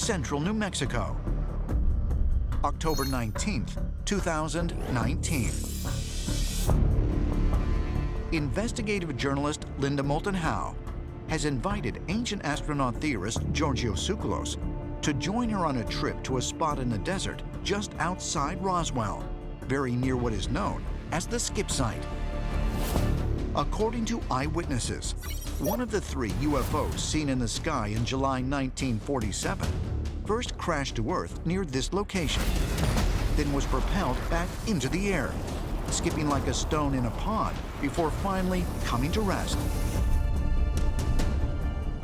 central New Mexico. October 19th, 2019. Investigative journalist Linda Moulton Howe has invited ancient astronaut theorist Giorgio Tsoukalos to join her on a trip to a spot in the desert just outside Roswell, very near what is known as the skip site. According to eyewitnesses, one of the 3 UFOs seen in the sky in July 1947 first crashed to Earth near this location, then was propelled back into the air, skipping like a stone in a pond before finally coming to rest.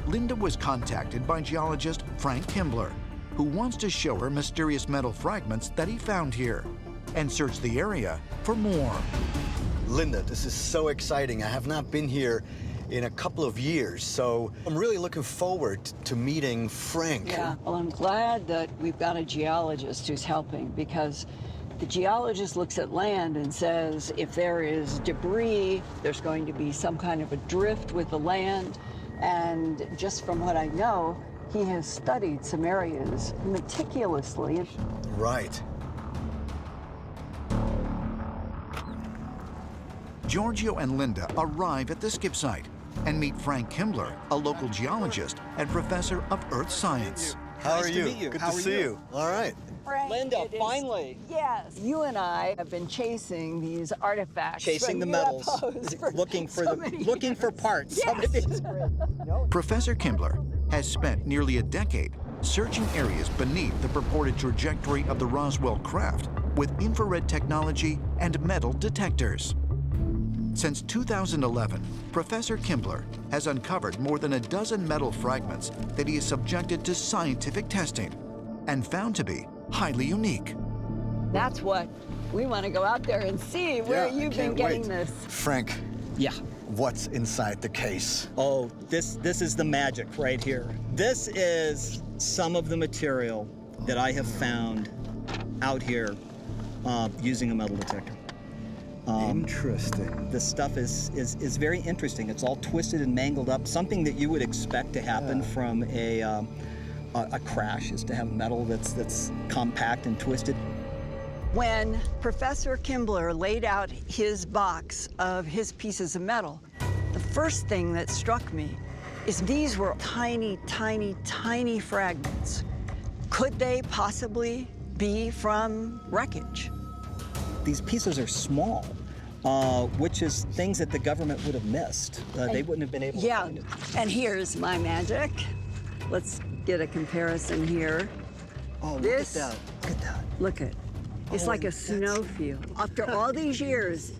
Linda was contacted by geologist Frank Kimbler, who wants to show her mysterious metal fragments that he found here and search the area for more. Linda, this is so exciting. I have not been here in a couple of years, so I'm really looking forward to meeting Frank. Yeah, well, I'm glad that we've got a geologist who's helping, because the geologist looks at land and says if there is debris, there's going to be some kind of a drift with the land. And just from what I know, he has studied some areas meticulously. Right. Giorgio and Linda arrive at the skip site and meet Frank Kimbler, a local geologist and professor of earth science. How are Nice to you? meet you. Good How to are see you? you. All right. Frank, Linda, it is- finally. Yes, you and I have been chasing these artifacts. Chasing the from metals, UFOs for looking for so many looking for years. parts. Yes. Professor Kimbler has spent nearly a decade searching areas beneath the purported trajectory of the Roswell craft with infrared technology and metal detectors. Since 2011, Professor Kimbler has uncovered more than a dozen metal fragments that he has subjected to scientific testing and found to be highly unique. That's what we want to go out there and see where Yeah, I you've been can't getting wait. this. Frank, Yeah. what's inside the case? Oh, this is the magic right here. This is some of the material that I have found out here using a metal detector. Interesting. This stuff is very interesting. It's all twisted and mangled up. Something that you would expect to happen from a crash is to have metal that's compact and twisted. When Professor Kimbler laid out his box of his pieces of metal, the first thing that struck me is these were tiny, tiny, tiny fragments. Could they possibly be from wreckage? These pieces are small, which is things that the government would have missed. They wouldn't have been able to find it. And here's my magic. Let's get a comparison here. Oh, This- look at that. Look at that. Look at, it's Oh, like a that's- snowfield. After all these years,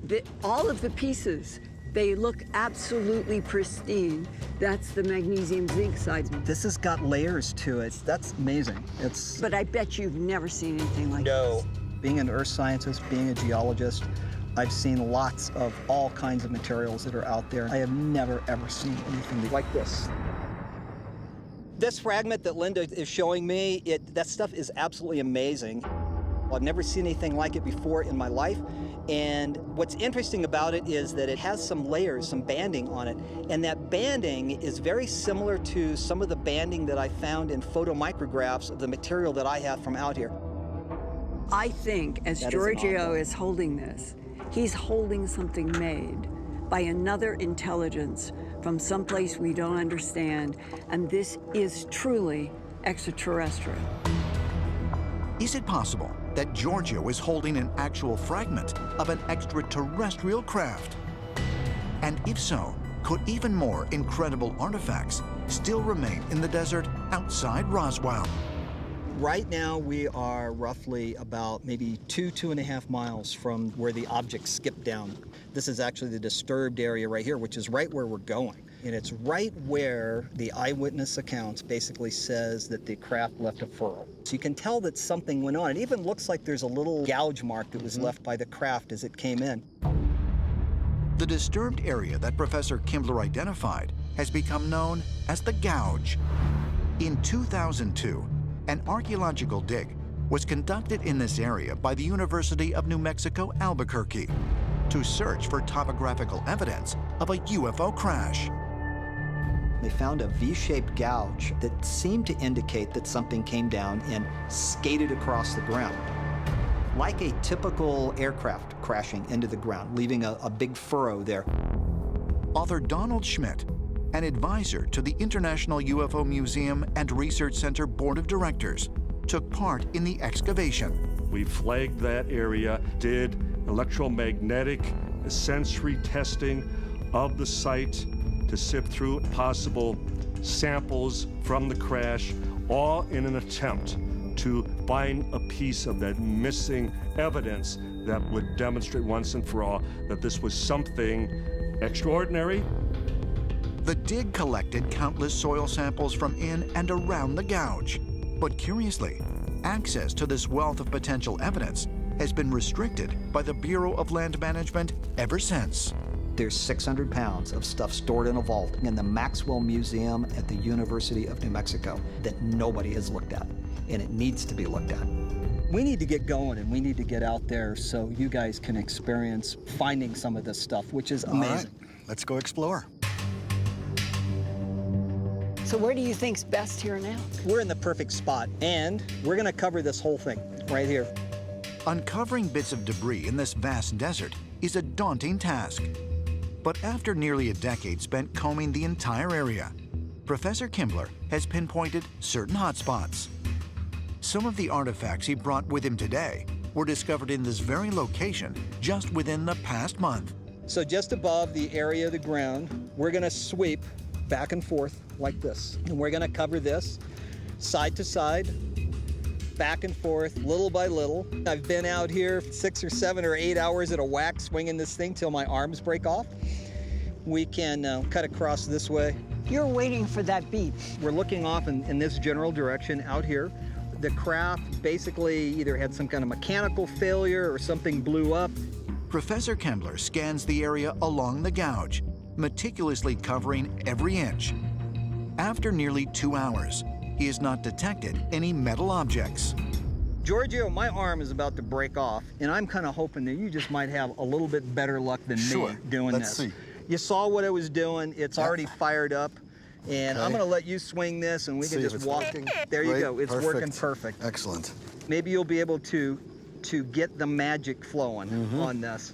all of the pieces, they look absolutely pristine. That's the magnesium zinc side. This has got layers to it. That's amazing. It's But I bet you've never seen anything like this. Being an earth scientist, being a geologist, I've seen lots of all kinds of materials that are out there. I have never, ever seen anything like this. This fragment that Linda is showing me, that stuff is absolutely amazing. I've never seen anything like it before in my life. And what's interesting about it is that it has some layers, some banding on it. And that banding is very similar to some of the banding that I found in photomicrographs of the material that I have from out here. I think as That is Giorgio awesome. is holding this, he's holding something made by another intelligence from someplace we don't understand, and this is truly extraterrestrial. Is it possible that Giorgio is holding an actual fragment of an extraterrestrial craft? And if so, could even more incredible artifacts still remain in the desert outside Roswell? Right now, we are roughly about maybe 2.5 miles from where the object skipped down. This is actually the disturbed area right here, which is right where we're going. And it's right where the eyewitness accounts basically says that the craft left a furrow. So you can tell that something went on. It even looks like there's a little gouge mark that was left by the craft as it came in. The disturbed area that Professor Kimbler identified has become known as the Gouge. In 2002, an archaeological dig was conducted in this area by the University of New Mexico, Albuquerque, to search for topographical evidence of a UFO crash. They found a V-shaped gouge that seemed to indicate that something came down and skated across the ground, like a typical aircraft crashing into the ground, leaving a big furrow there. Author Donald Schmidt, an advisor to the International UFO Museum and Research Center Board of Directors, took part in the excavation. We flagged that area, did electromagnetic sensory testing of the site to sift through possible samples from the crash, all in an attempt to find a piece of that missing evidence that would demonstrate once and for all that this was something extraordinary. The dig collected countless soil samples from in and around the gouge. But curiously, access to this wealth of potential evidence has been restricted by the Bureau of Land Management ever since. There's 600 pounds of stuff stored in a vault in the Maxwell Museum at the University of New Mexico that nobody has looked at, and it needs to be looked at. We need to get going, and we need to get out there so you guys can experience finding some of this stuff, which is amazing. All right, let's go explore. So where do you think's best here now? We're in the perfect spot, and we're gonna cover this whole thing right here. Uncovering bits of debris in this vast desert is a daunting task. But after nearly a decade spent combing the entire area, Professor Kimbler has pinpointed certain hotspots. Some of the artifacts he brought with him today were discovered in this very location just within the past month. So just above the area of the ground, we're gonna sweep back and forth like this. And we're gonna cover this side to side, back and forth, little by little. I've been out here 6 or 7 or 8 hours at a whack swinging this thing till my arms break off. We can cut across this way. You're waiting for that beat. We're looking off in this general direction out here. The craft basically either had some kind of mechanical failure or something blew up. Professor Kimbler scans the area along the gouge, meticulously covering every inch. After nearly 2 hours, he has not detected any metal objects. Giorgio, my arm is about to break off, and I'm kind of hoping that you just might have a little bit better luck than me doing Let's this. see. You saw what I was doing. It's already fired up, and I'm going to let you swing this, and we can just walk. There you go. It's working perfect. Excellent. Maybe you'll be able to get the magic flowing on this.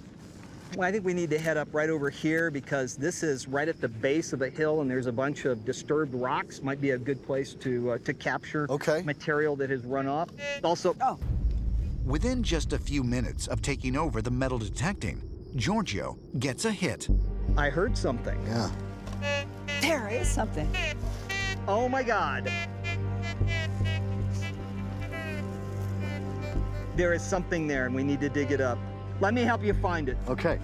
Well, I think we need to head up right over here because this is right at the base of a hill, and there's a bunch of disturbed rocks. Might be a good place to capture material that has run off. Also, Within just a few minutes of taking over the metal detecting, Giorgio gets a hit. I heard something. Yeah. There is something. Oh my God. There is something there, and we need to dig it up. Let me help you find it. Okay.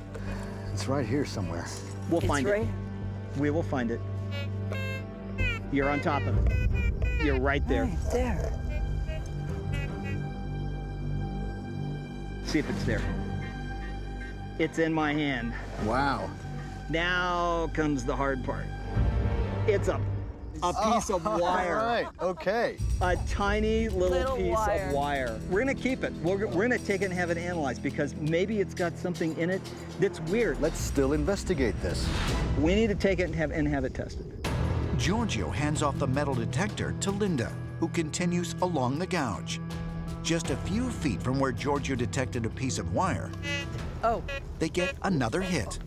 It's right here somewhere. We'll find it. We will find it. You're on top of it. You're right there. Right there. See if it's there. It's in my hand. Wow. Now comes the hard part. It's a piece of wire. All right. Okay. A tiny little piece wire. of wire. We're gonna keep it. We're gonna take it and have it analyzed because maybe it's got something in it that's weird. Let's still investigate this. We need to take it and have it tested. Giorgio hands off the metal detector to Linda, who continues along the gouge. Just a few feet from where Giorgio detected a piece of wire, they get another hit.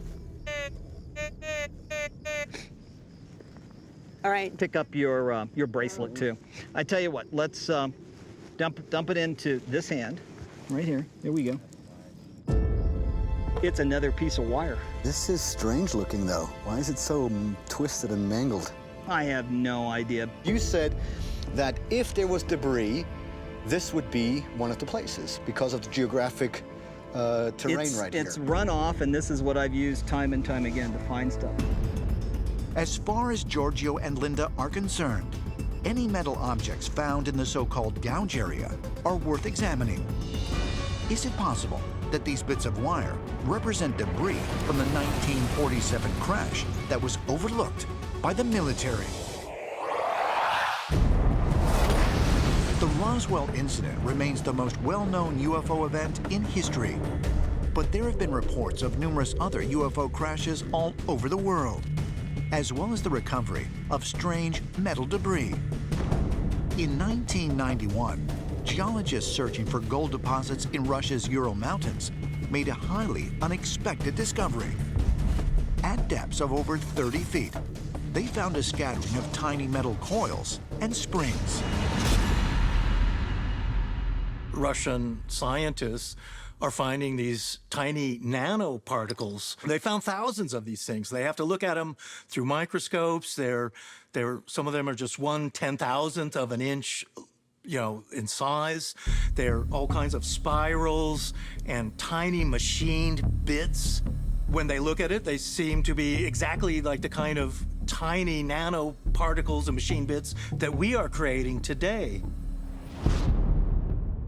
All right. Pick up your bracelet too. I tell you what, let's dump it into this hand, right here. There we go. It's another piece of wire. This is strange looking though. Why is it so twisted and mangled? I have no idea. You said that if there was debris, this would be one of the places because of the geographic terrain right here. It's runoff, and this is what I've used time and time again to find stuff. As far as Giorgio and Linda are concerned, any metal objects found in the so-called gouge area are worth examining. Is it possible that these bits of wire represent debris from the 1947 crash that was overlooked by the military? The Roswell incident remains the most well-known UFO event in history. But there have been reports of numerous other UFO crashes all over the world. as well as the recovery of strange metal debris. In 1991, geologists searching for gold deposits in Russia's Ural Mountains made a highly unexpected discovery. At depths of over 30 feet, they found a scattering of tiny metal coils and springs. Russian scientists are finding these tiny nanoparticles. They found thousands of these things. They have to look at them through microscopes. Some of them are just 1/10,000th of an inch, in size. They're all kinds of spirals and tiny machined bits. When they look at it, they seem to be exactly like the kind of tiny nanoparticles and machine bits that we are creating today.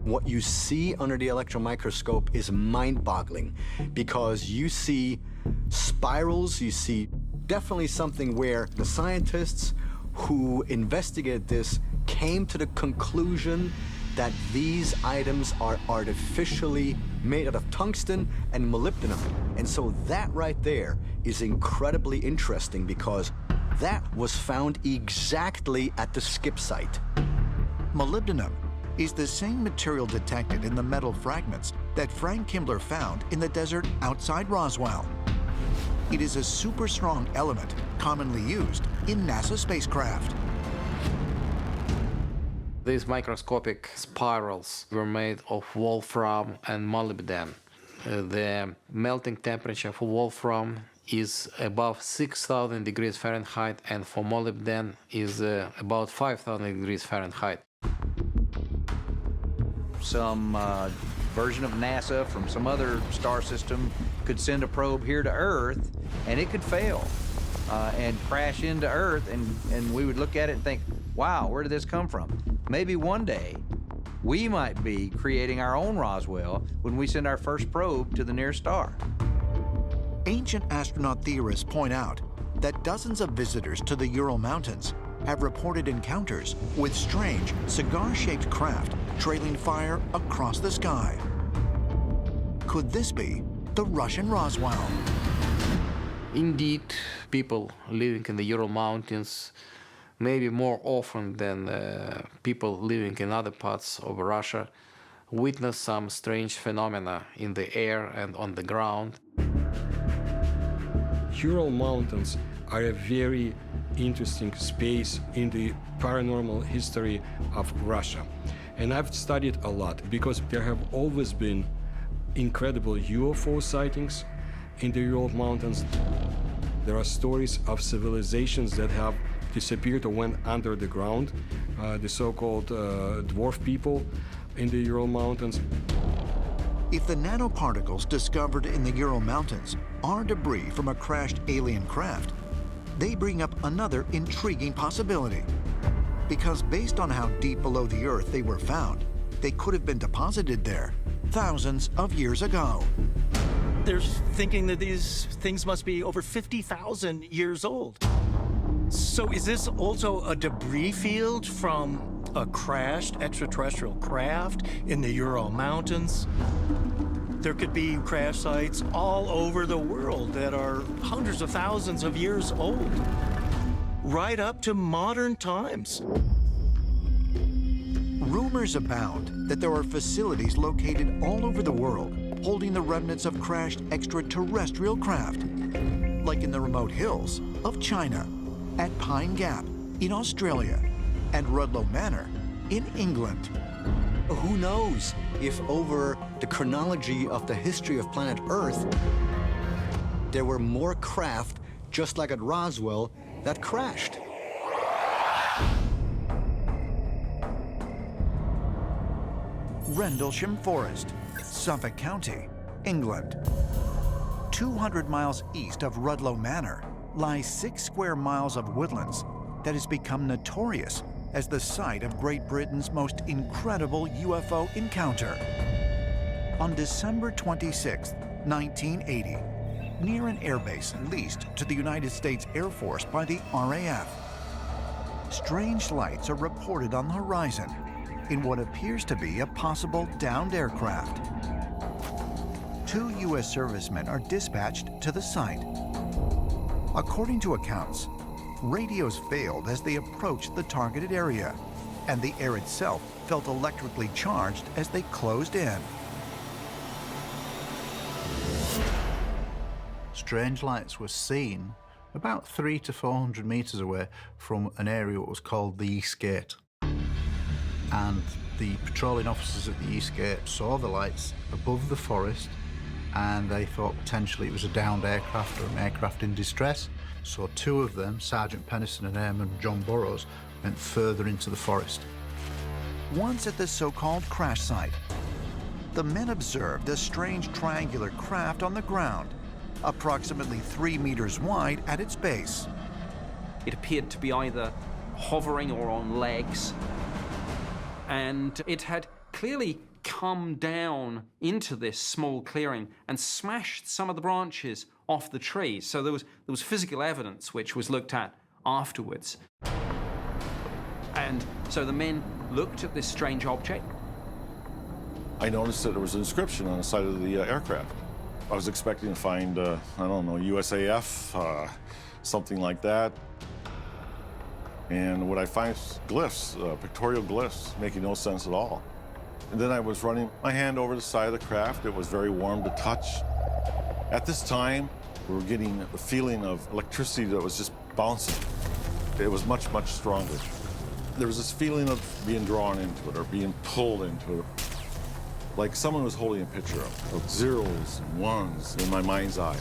What you see under the electron microscope is mind-boggling because you see spirals, you see definitely something where the scientists who investigated this came to the conclusion that these items are artificially made out of tungsten and molybdenum. And so that right there is incredibly interesting because that was found exactly at the skip site. Molybdenum is the same material detected in the metal fragments that Frank Kimbler found in the desert outside Roswell. It is a super strong element commonly used in NASA spacecraft. These microscopic spirals were made of wolfram and molybdenum. The melting temperature for wolfram is above 6,000 degrees Fahrenheit, and for molybdenum is about 5,000 degrees Fahrenheit. Some version of NASA from some other star system could send a probe here to Earth, and it could fail and crash into Earth, and we would look at it and think, wow, where did this come from? Maybe one day we might be creating our own Roswell when we send our first probe to the nearest star. Ancient astronaut theorists point out that dozens of visitors to the Ural Mountains have reported encounters with strange cigar-shaped craft trailing fire across the sky. Could this be the Russian Roswell? Indeed, people living in the Ural Mountains, maybe more often than people living in other parts of Russia, witness some strange phenomena in the air and on the ground. Ural Mountains are a very interesting space in the paranormal history of Russia. And I've studied a lot because there have always been incredible UFO sightings in the Ural Mountains. There are stories of civilizations that have disappeared or went under the ground, the so-called dwarf people in the Ural Mountains. If the nanoparticles discovered in the Ural Mountains are debris from a crashed alien craft, they bring up another intriguing possibility. Because based on how deep below the Earth they were found, they could have been deposited there thousands of years ago. They're thinking that these things must be over 50,000 years old. So is this also a debris field from a crashed extraterrestrial craft in the Ural Mountains? There could be crash sites all over the world that are hundreds of thousands of years old, right up to modern times. Rumors abound that there are facilities located all over the world holding the remnants of crashed extraterrestrial craft, like in the remote hills of China, at Pine Gap in Australia, and Rudlow Manor in England. Who knows if over the chronology of the history of planet Earth, there were more craft, just like at Roswell, that crashed. Rendlesham Forest, Suffolk County, England. 200 miles east of Rudlow Manor lies 6 square miles of woodlands that has become notorious as the site of Great Britain's most incredible UFO encounter. On December 26, 1980, near an airbase leased to the United States Air Force by the RAF, strange lights are reported on the horizon in what appears to be a possible downed aircraft. 2 U.S. servicemen are dispatched to the site. According to accounts, radios failed as they approached the targeted area, and the air itself felt electrically charged as they closed in. Strange lights were seen about 300 to 400 meters away from an area what was called the East Gate. And the patrolling officers at the East Gate saw the lights above the forest, and they thought potentially it was a downed aircraft or an aircraft in distress. So two of them, Sergeant Penniston and Airman John Burrows, went further into the forest. Once at the so-called crash site, the men observed a strange triangular craft on the ground, approximately 3 meters wide at its base. It appeared to be either hovering or on legs, and it had clearly come down into this small clearing and smashed some of the branches off the trees. So there was physical evidence which was looked at afterwards. And so the men looked at this strange object. I noticed that there was an inscription on the side of the aircraft. I was expecting to find, I don't know, USAF, something like that. And what I find is glyphs, pictorial glyphs, making no sense at all. And then I was running my hand over the side of the craft. It was very warm to touch. At this time, we were getting the feeling of electricity that was just bouncing. It was much, much stronger. There was this feeling of being drawn into it or being pulled into it. Like someone was holding a picture of zeros and ones in my mind's eye.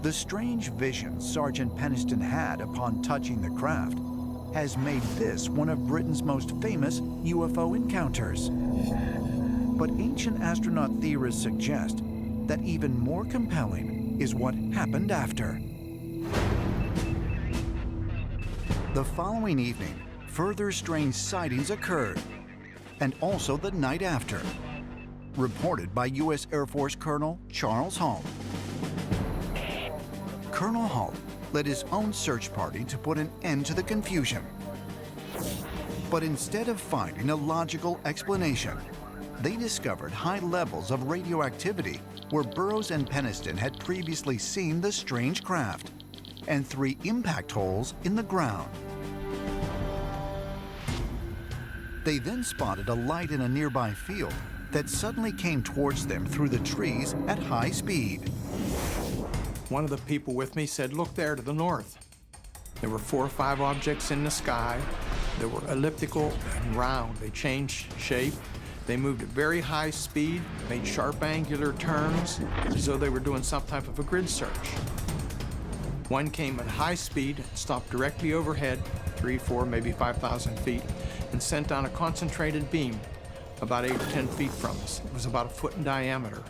The strange vision Sergeant Penniston had upon touching the craft has made this one of Britain's most famous UFO encounters. But ancient astronaut theorists suggest that even more compelling is what happened after. The following evening, further strange sightings occurred, and also the night after. Reported by U.S. Air Force Colonel Charles Halt. Colonel Halt led his own search party to put an end to the confusion. But instead of finding a logical explanation, they discovered high levels of radioactivity where Burrows and Penniston had previously seen the strange craft, and 3 impact holes in the ground. They then spotted a light in a nearby field that suddenly came towards them through the trees at high speed. One of the people with me said, "Look there to the north." There were 4 or 5 objects in the sky. They were elliptical and round. They changed shape. They moved at very high speed, made sharp angular turns, as though they were doing some type of a grid search. One came at high speed, stopped directly overhead, 3, 4, maybe 5,000 feet, and sent down a concentrated beam about 8 or 10 feet from us. It was about 1 foot in diameter.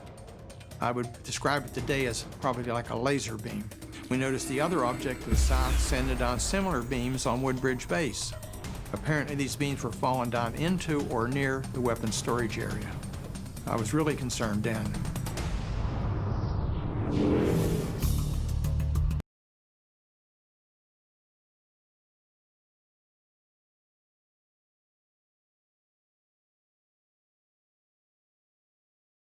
I would describe it today as probably like a laser beam. We noticed the other object to the south sending down similar beams on Woodbridge Base. Apparently these beams were falling down into or near the weapons storage area. I was really concerned then.